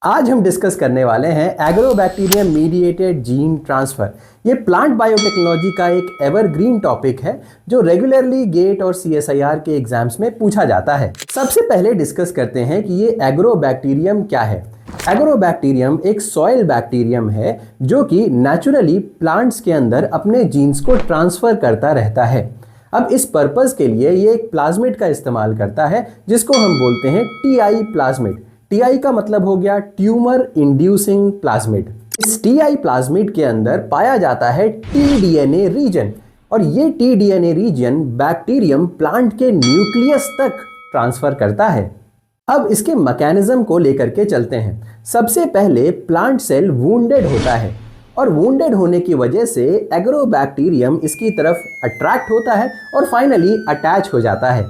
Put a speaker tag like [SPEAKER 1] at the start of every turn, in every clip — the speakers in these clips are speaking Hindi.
[SPEAKER 1] आज हम डिस्कस करने वाले हैं एग्रोबैक्टीरियम मीडिएटेड जीन ट्रांसफर। ये प्लांट बायोटेक्नोलॉजी का एक एवरग्रीन टॉपिक है जो रेगुलरली गेट और सीएसआईआर के एग्जाम्स में पूछा जाता है। सबसे पहले डिस्कस करते हैं कि ये एग्रोबैक्टीरियम क्या है। एग्रोबैक्टीरियम एक सॉइल बैक्टीरियम है जो कि नेचुरली प्लांट्स के अंदर अपने जीन्स को ट्रांसफर करता रहता है। अब इस पर्पस के लिए ये एक प्लाज्मिड का इस्तेमाल करता है जिसको हम बोलते हैं टीआई प्लाज्मिड। टीआई का मतलब हो गया ट्यूमर इंड्यूसिंग प्लाज्मिड। इस टीआई प्लाज्मिड के अंदर पाया जाता है टीडीएनए रीजन और ये टीडीएनए रीजन बैक्टीरियम प्लांट के न्यूक्लियस तक ट्रांसफर करता है। अब इसके मैकेनिज्म को लेकर के चलते हैं। सबसे पहले प्लांट सेल वुंडेड होता है और वुंडेड होने की वजह से एग्रोबैक्टीरियम इसकी तरफ अट्रैक्ट होता है और फाइनली अटैच हो जाता है।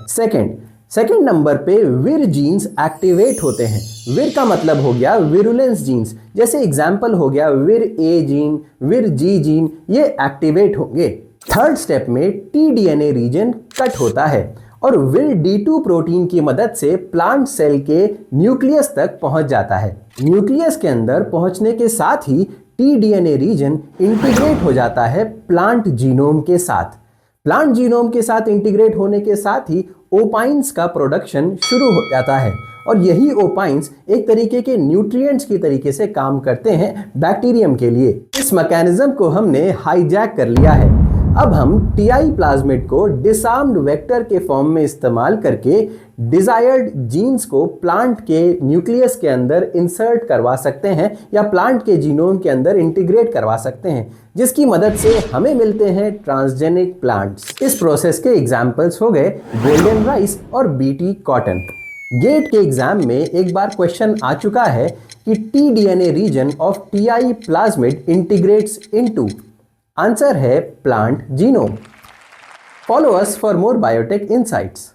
[SPEAKER 1] सेकेंड नंबर पे विर जीन्स एक्टिवेट होते हैं। विर का मतलब हो गया विरुलेंस जीन्स, जैसे एग्जाम्पल हो गया विर ए जीन, विर जी जीन, ये एक्टिवेट होंगे। थर्ड स्टेप में टीडीएनए रीजन कट होता है और विर D2 प्रोटीन की मदद से प्लांट सेल के न्यूक्लियस तक पहुंच जाता है। न्यूक्लियस के अंदर पहुंचने के साथ ही टीडीएनए रीजन इंटीग्रेट हो जाता है प्लांट जीनोम के साथ। प्लांट जीनोम के साथ इंटीग्रेट होने के साथ ही ओपाइंस का प्रोडक्शन शुरू हो जाता है और यही ओपाइंस एक तरीके के न्यूट्रिएंट्स की तरीके से काम करते हैं बैक्टीरियम के लिए। इस मैकेनिज्म को हमने हाईजैक कर लिया है। अब हम टीआई प्लाज्मिड को डिसआर्म्ड वेक्टर के फॉर्म में इस्तेमाल करके डिजायर्ड जीन्स को प्लांट के न्यूक्लियस के अंदर इंसर्ट करवा सकते हैं या प्लांट के जीनोम के अंदर इंटीग्रेट करवा सकते हैं, जिसकी मदद से हमें मिलते हैं ट्रांसजेनिक प्लांट्स। इस प्रोसेस के एग्जाम्पल्स हो गए गोल्डन राइस और बीटी कॉटन। गेट के एग्जाम में एक बार क्वेश्चन आ चुका है कि TDNA region of Ti plasmid integrates into, answer है plant genome. Follow us for more biotech insights.